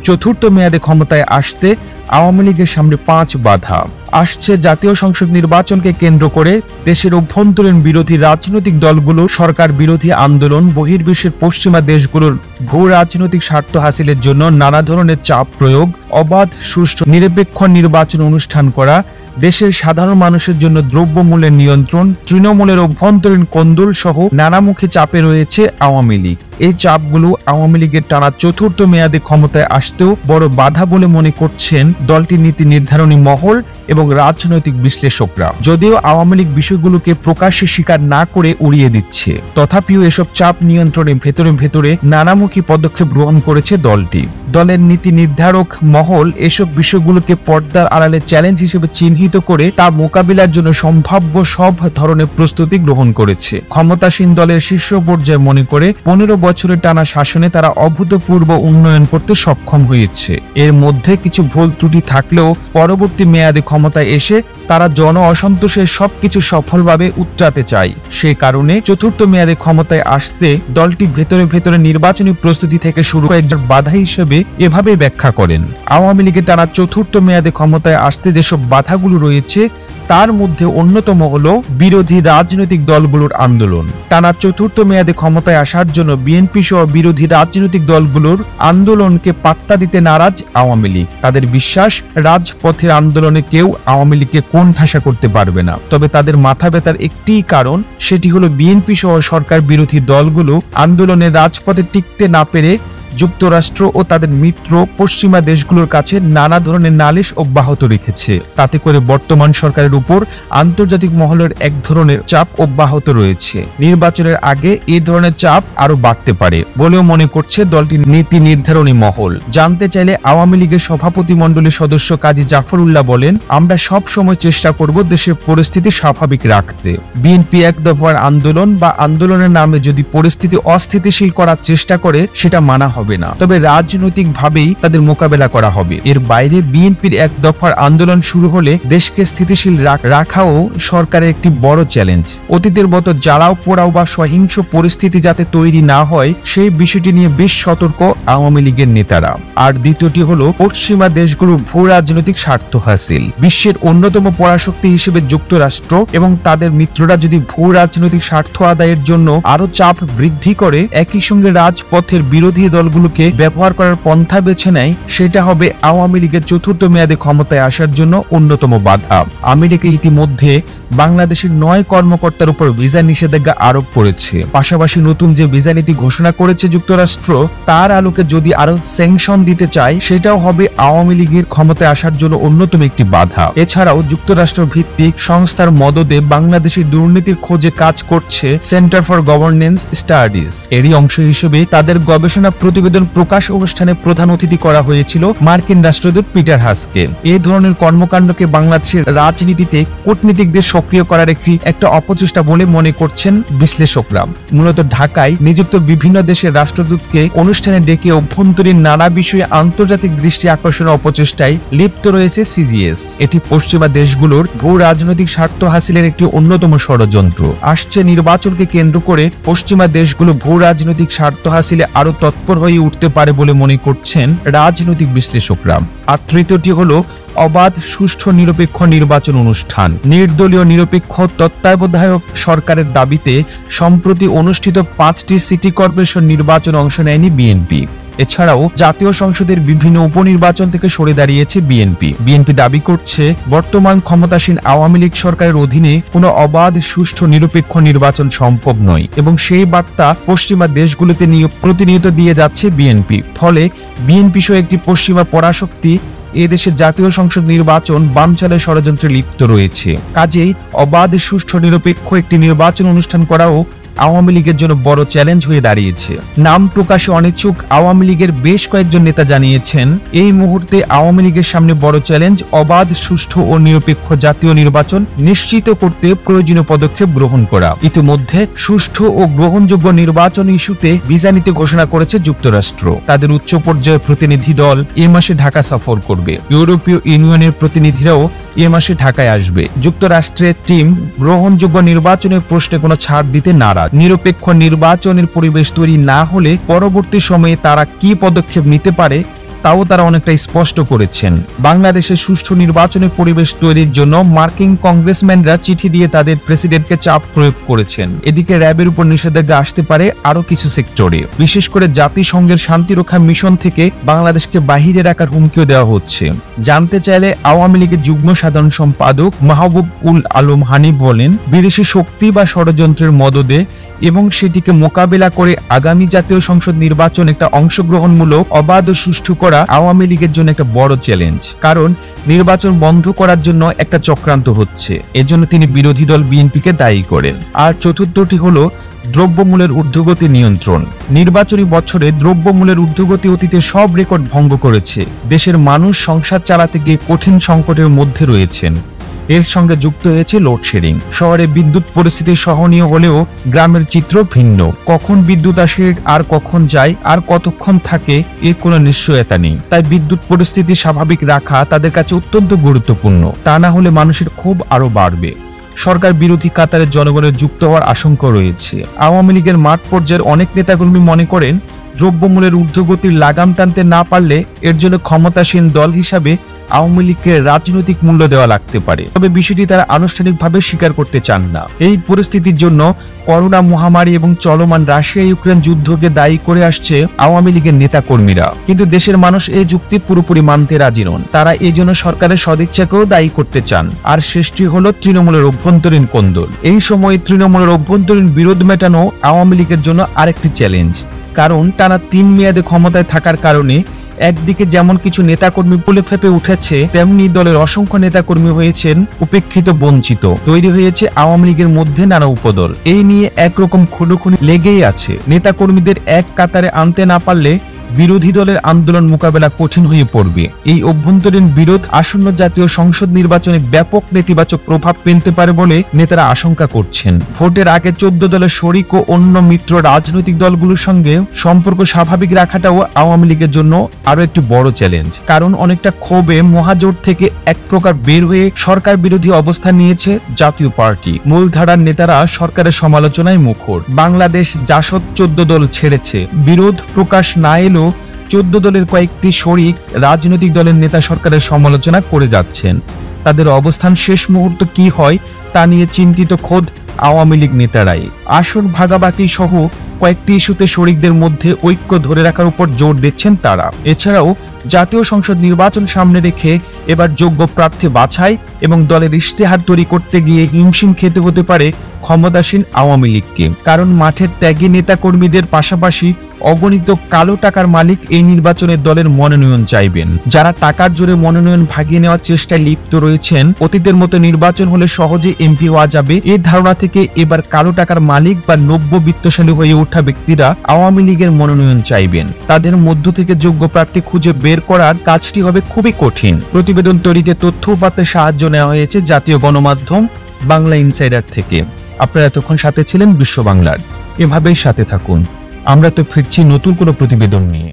চতুর্থ মেয়াদে ক্ষমতায় আসতে আওয়ামী লীগের সামনে 5 বাধা। আসছে জাতীয় সংসদ নির্বাচনকে কেন্দ্র করে দেশের অভ্যন্তরীণ বিরোধী রাজনৈতিক দলগুলো সরকার বিরোধী আন্দোলন, বহির্বিশ্বের পশ্চিমা দেশগুলোর ভূ রাজনৈতিক স্বার্থ হাসিলের জন্য নানা ধরনের চাপ প্রয়োগ, অবাধ, সুষ্ঠু, নিরপেক্ষ নির্বাচন অনুষ্ঠান করা, দেশের সাধারণ মানুষের জন্য দ্রব্যমূল্যের নিয়ন্ত্রণ, তৃণমূলের অভ্যন্তরীণ কোন্দল সহ নানামুখী চাপে রয়েছে আওয়ামী লীগ। এই চাপগুলো আওয়ামী লীগের টানা চতুর্থ মেয়াদে ক্ষমতায় আসতেও বড় বাধা বলে মনে করছেন দলটির নীতি নির্ধারণী মহল এবং রাজনৈতিক বিশ্লেষকরা। যদিও আওয়ামী লীগ বিষয়গুলোকে প্রকাশ্যে স্বীকার না করে উড়িয়ে দিচ্ছে, তথাপিও এসব চাপ নিয়ন্ত্রণে ভেতরে ভেতরে নানামুখী পদক্ষেপ গ্রহণ করেছে দলটি। দলের নীতি নির্ধারক মহল এসব বিষয়গুলোকে পর্দার আড়ালে চ্যালেঞ্জ হিসেবে চিহ্নিত করে তা মোকাবিলার জন্য সম্ভাব্য সব ধরনের প্রস্তুতি গ্রহণ করেছে। ক্ষমতাসীন দলের শীর্ষ পর্যায়ে মনে করে 15 বছরের টানা শাসনে তারা অভূতপূর্ব উন্নয়ন করতে সক্ষম হয়েছে। এর মধ্যে কিছু ভুল ত্রুটি থাকলেও পরবর্তী মেয়াদে ক্ষমতায় এসে তারা জন অসন্তোষের সবকিছু সফলভাবে উতরাতে চায়। সে কারণে চতুর্থ মেয়াদে ক্ষমতায় আসতে দলটি ভেতরে ভেতরে নির্বাচনী প্রস্তুতি থেকে শুরু কয়েকজন বাধা হিসেবে এভাবে ব্যাখ্যা করেন। আওয়ামী লীগের টানা চতুর্থ মেয়াদে ক্ষমতায় আসতে যেসব বাধাগুলো রয়েছে তার মধ্যে অন্যতম হলো বিরোধী রাজনৈতিক দলগুলোর আন্দোলন। টানা চতুর্থ মেয়াদে ক্ষমতায় আসার জন্য বিএনপি সহ বিরোধী রাজনৈতিক দলগুলোর আন্দোলনকে পাত্তা দিতে নারাজ আওয়ামী লীগ। তাদের বিশ্বাস, রাজপথের আন্দোলনে কেউ আওয়ামী লীগকে কোণঠাসা করতে পারবে না। তবে তাদের মাথা ব্যথার একটিই কারণ, সেটি হলো বিএনপি সহ সরকার বিরোধী দলগুলো আন্দোলনে রাজপথে টিকতে না পেরে যুক্তরাষ্ট্র ও তাদের মিত্র পশ্চিমা দেশগুলোর কাছে নানা ধরনের নালিশ অব্যাহত রেখেছে। তাতে করে বর্তমান সরকারের উপর আন্তর্জাতিক মহলের এক ধরনের চাপ অব্যাহত রয়েছে। নির্বাচনের আগে এই ধরনের চাপ আরো বাড়তে পারে বলেও মনে করছে দলটির নীতি নির্ধারণী মহল। জানতে চাইলে আওয়ামী লীগের সভাপতি মণ্ডলীর সদস্য কাজী জাফর উল্লাহ বলেন, আমরা সব সময় চেষ্টা করব দেশের পরিস্থিতি স্বাভাবিক রাখতে। বিএনপি এক দফার আন্দোলন বা আন্দোলনের নামে যদি পরিস্থিতি অস্থিতিশীল করার চেষ্টা করে সেটা মানা হবে না, তবে রাজনৈতিক ভাবেই তাদের মোকাবেলা করা হবে। এর বাইরে বিএনপির এক দফার আন্দোলন শুরু হলে দেশকে স্থিতিশীল রাখাও সরকারের একটি বড় চ্যালেঞ্জ। অতীতের মতো জ্বালাও পোড়াও বা সহিংস পরিস্থিতি যাতে তৈরি না হয় সেই বিষয়টি নিয়ে বেশ সতর্ক আওয়ামী লীগের নেতারা। আর দ্বিতীয়টি হলো পশ্চিমা দেশগুলোর ভূ রাজনৈতিক স্বার্থ হাসিল। বিশ্বের অন্যতম পরাশক্তি হিসেবে যুক্তরাষ্ট্র এবং তাদের মিত্ররা যদি ভূ রাজনৈতিক স্বার্থ আদায়ের জন্য আরো চাপ বৃদ্ধি করে একই সঙ্গে রাজপথের বিরোধী দলগুলোকে ব্যবহার করার পন্থা বেছে নেয়, সেটা হবে আওয়ামী লীগের চতুর্থ মেয়াদে ক্ষমতায় আসার জন্য অন্যতম বাধা। আমেরিকা ইতিমধ্যে বাংলাদেশের 9 কর্মকর্তার উপর ভিসা নিষেধাজ্ঞা আরোপ করেছে। পাশাপাশি নতুন যে ভিসা নীতি ঘোষণা করেছে যুক্তরাষ্ট্র, তার আলোকে যদি আরো স্যাংশন দিতে চায় সেটাও হবে আওয়ামী লীগের ক্ষমতায় আসার জন্য অন্যতম একটি বাধা। এছাড়াও যুক্তরাষ্ট্র ভিত্তিক সংস্থার মদদে বাংলাদেশের দুর্নীতির খোঁজে কাজ করছে সেন্টার ফর গভর্নেন্স স্টাডিজ। এরই অংশ হিসেবে তাদের গবেষণা প্রতিবেদন প্রকাশ অনুষ্ঠানে প্রধান অতিথি করা হয়েছিল মার্কিন রাষ্ট্রদূত পিটার হাসকে। এই ধরনের কর্মকাণ্ডকে বাংলাদেশের রাজনীতিতে কূটনীতিকদের সক্রিয় করার একটা অপচেষ্টা বলে মনে করছেন বিশ্লেষকরা। মূলত ঢাকায় নিযুক্ত বিভিন্ন দেশের রাষ্ট্রদূতকে অনুষ্ঠানে ডেকে অভ্যন্তরীণ নানা বিষয়ে আন্তর্জাতিক দৃষ্টি আকর্ষণের অপচেষ্টায় লিপ্ত রয়েছে সিজিএস। এটি পশ্চিমা দেশগুলোর ভূ রাজনৈতিক স্বার্থ হাসিলের একটি অন্যতম ষড়যন্ত্র। আসছে নির্বাচনকে কেন্দ্র করে পশ্চিমা দেশগুলো ভূ রাজনৈতিক স্বার্থ হাসিলে আরো তৎপর হয়ে উঠতে পারে বলে মনে করছেন রাজনৈতিক বিশ্লেষকরা। আর তৃতীয়টি হলো অবাধ, সুষ্ঠু, নিরপেক্ষ নির্বাচন অনুষ্ঠান। নির্দলীয় নিরপেক্ষ তত্ত্বাবধায়ক সরকারের দাবিতে সম্প্রতি অনুষ্ঠিত 5টি সিটি কর্পোরেশন নির্বাচন অংশ নেয়নি বিএনপি। এছাড়াও জাতীয় সংসদের বিভিন্ন উপনির্বাচন থেকে সরে দাঁড়িয়েছে বিএনপি দাবি করছে বর্তমান ক্ষমতাসীন আওয়ামী লীগ সরকারের অধীনে কোনো অবাধ, সুষ্ঠু, নিরপেক্ষ নির্বাচন সম্ভব নয় এবং সেই বার্তা পশ্চিমা দেশগুলোতে প্রতিনিয়ত দিয়ে যাচ্ছে বিএনপি। ফলে বিএনপি সহ একটি পশ্চিমা পরাশক্তি এদেশের জাতীয় সংসদ নির্বাচন বানচালের ষড়যন্ত্রে লিপ্ত রয়েছে। কাজেই অবাধ, সুষ্ঠু, নিরপেক্ষ একটি নির্বাচন অনুষ্ঠান করাও আওয়ামী লীগের জন্য বড় চ্যালেঞ্জ হয়ে দাঁড়িয়েছে। নাম প্রকাশে অনিচ্ছুক আওয়ামী লীগের বেশ কয়েকজন নেতা জানিয়েছেন, এই মুহূর্তে আওয়ামী লীগের সামনে বড় চ্যালেঞ্জ অবাধ, সুষ্ঠু ও নিরপেক্ষ জাতীয় নির্বাচন নিশ্চিত করতে প্রয়োজনীয় পদক্ষেপ গ্রহণ করা। ইতিমধ্যে সুষ্ঠু ও গ্রহণযোগ্য নির্বাচন ইস্যুতে ভিসা নীতি ঘোষণা করেছে যুক্তরাষ্ট্র। তাদের উচ্চ পর্যায়ের প্রতিনিধি দল এ মাসে ঢাকা সফর করবে। ইউরোপীয় ইউনিয়নের প্রতিনিধিরাও এ মাসে ঢাকায় আসবে। যুক্তরাষ্ট্রের টিম গ্রহণযোগ্য নির্বাচনের প্রশ্নে কোনো ছাড় দিতে নারাজ। নিরপেক্ষ নির্বাচনের পরিবেশ তৈরি না হলে পরবর্তী সময়ে তারা কি পদক্ষেপ নিতে পারে তাও তারা অনেকটা স্পষ্ট করেছেন। বাংলাদেশের সুষ্ঠু নির্বাচনের পরিবেশ তৈরির জন্য মার্কিন কংগ্রেসম্যানরা চিঠি দিয়ে তাদের প্রেসিডেন্টকে চাপ প্রয়োগ করেছেন। এদিকে র্যাবের উপর নিষেধাজ্ঞা আসতে পারে আরো কিছু সেক্টরে, বিশেষ করে জাতিসংঘের শান্তিরক্ষা মিশন থেকে বাংলাদেশকে বাহিরে রাখার হুমকিও দেওয়া হচ্ছে। জানতে চাইলে আওয়ামী লীগের যুগ্ম সাধারণ সম্পাদক মাহবুব উল আলম হানিফ বলেন, বিদেশি শক্তি বা ষড়যন্ত্রের মদদে এবং সেটিকে মোকাবেলা করে আগামী জাতীয় সংসদ নির্বাচন একটা অংশগ্রহণমূলক, অবাধ ও সুষ্ঠু করা আওয়ামী লীগের জন্য একটা বড় চ্যালেঞ্জ। কারণ নির্বাচন বন্ধ করার জন্য একটা চক্রান্ত হচ্ছে, এজন্য তিনি বিরোধী দল বিএনপিকে দায়ী করেন। আর চতুর্থটি হলো দ্রব্যমূল্যের ঊর্ধ্বগতি নিয়ন্ত্রণ। নির্বাচনী বছরে দ্রব্যমূল্যের ঊর্ধ্বগতি অতীতে সব রেকর্ড ভঙ্গ করেছে। দেশের মানুষ সংসার চালাতে গিয়ে কঠিন সংকটের মধ্যে রয়েছেন। এর সঙ্গে যুক্ত হয়েছে লোডশেডিং। শহরে বিদ্যুৎ পরিস্থিতি সহনীয় হলেও গ্রামের চিত্র ভিন্ন। কখন বিদ্যুৎ আসে আর কখন যায় আর কতক্ষণ থাকে এর কোনো নিশ্চয়তা নেই। তাই বিদ্যুৎ পরিস্থিতি স্বাভাবিক রাখা তাদের কাছে অত্যন্ত গুরুত্বপূর্ণ। তা না হলে মানুষের ক্ষোভ আরো বাড়বে। সরকার বিরোধী কাতারে জনগণের যুক্ত হওয়ার আশঙ্কা রয়েছে। আওয়ামী লীগের মাঠ পর্যায়ের অনেক নেতাকর্মী মনে করেন, দ্রব্যমূল্যের ঊর্ধ্বগতির লাগাম টানতে না পারলে এর জন্য ক্ষমতাসীন দল হিসাবে আওয়ামী লীগকে রাজনৈতিক মূল্য দেওয়া লাগতে পারে। তবে বিষয়টি তারা আনুষ্ঠানিকভাবে স্বীকার করতে চান না। এই পরিস্থিতির জন্য করোনা মহামারী এবং চলমান রাশিয়া ইউক্রেন যুদ্ধকে দায়ী করে আসছে আওয়ামী লীগের নেতাকর্মীরা। কিন্তু দেশের মানুষ এই যুক্তি পুরোপুরি মানতে রাজি নন। তারা এই জন্য সরকারের সদিচ্ছাকেও দায়ী করতে চান। আর শেষটি হলো তৃণমূলের অভ্যন্তরীণ কোন্দল। এই সময় তৃণমূলের অভ্যন্তরীণ বিরোধ মেটানো আওয়ামী লীগের জন্য আরেকটি চ্যালেঞ্জ। কারণ টানা 3 মেয়াদে ক্ষমতায় থাকার কারণে একদিকে যেমন কিছু নেতাকর্মী ফুলে ফেপে উঠেছে, তেমনি দলের অসংখ্য নেতাকর্মী হয়েছেন উপেক্ষিত, বঞ্চিত। তৈরি হয়েছে আওয়ামী লীগের মধ্যে নানা উপদল। এই নিয়ে একরকম খুনোখুনি লেগেই আছে। নেতাকর্মীদের এক কাতারে আনতে না পারলে বিরোধী দলের আন্দোলন মোকাবেলা কঠিন হয়ে পড়বে। এই অভ্যন্তরীণ বিরোধ আসন্ন জাতীয় সংসদ নির্বাচনে ব্যাপক নেতিবাচক প্রভাব ফেলতে পারে বলে নেতারা আশঙ্কা করছেন। ভোটের আগে 14 দলের শরিক ও অন্য মিত্র রাজনৈতিক দলগুলোর সঙ্গে সম্পর্ক স্বাভাবিক রাখাটাও আওয়ামী লীগের জন্য আরো একটি বড় চ্যালেঞ্জ। কারণ অনেকটা ক্ষোভে মহাজোট থেকে এক প্রকার বের হয়ে সরকার বিরোধী অবস্থান নিয়েছে জাতীয় পার্টি। মূলধারার নেতারা সরকারের সমালোচনায় মুখর। বাংলাদেশ জাসদ 14 দল ছেড়েছে। বিরোধ প্রকাশ না এলেও 14 দলের কয়েকটি শরিক রাজনৈতিক দলের নেতা সরকারের সমালোচনা করে যাচ্ছেন। তাদের অবস্থান শেষ মুহূর্ত কি হয় তা নিয়ে চিন্তিত খোদ আওয়ামী লীগ নেতারাই। আসন ভাগাভাগি সহ কয়েকটি ইস্যুতে শরিকদের মধ্যে ঐক্য ধরে রাখার উপর জোর দিচ্ছেন তারা। এছাড়াও জাতীয় সংসদ নির্বাচন সামনে রেখে এবার যোগ্য প্রার্থী বাছাই এবং দলের ইশতেহার তৈরি করতে গিয়ে হিমশিম খেতে হতে পারে ক্ষমতাসীন আওয়ামী লীগকে। কারণ মাঠের ত্যাগী নেতাকর্মীদের পাশাপাশি অগণিত কালো টাকার মালিক এই নির্বাচনে দলের মনোনয়ন চাইবেন। যারা টাকার জোরে মনোনয়ন ভাগিয়ে নেওয়ার চেষ্টায় লিপ্ত রয়েছেন, অতীতের মতো নির্বাচন হলে সহজে এমপি হওয়া যাবে এই ধারণা থেকে এবার কালো টাকার মালিক বা নব্য বিত্তশালী হয়ে ওঠা ব্যক্তিরা আওয়ামী লীগের মনোনয়ন চাইবেন। তাদের মধ্য থেকে যোগ্য প্রার্থী খুঁজে বের করার কাজটি হবে খুবই কঠিন। প্রতিবেদন তৈরিতে তথ্য উপাত্তে সাহায্য নেওয়া হয়েছে জাতীয় গণমাধ্যম বাংলা ইনসাইডার থেকে। আপনারা এতক্ষণ সাথে ছিলেন বিশ্ব বাংলার। এভাবেই সাথে থাকুন। আমরা তো ফিরছি নতুন কোনো প্রতিবেদন নিয়ে।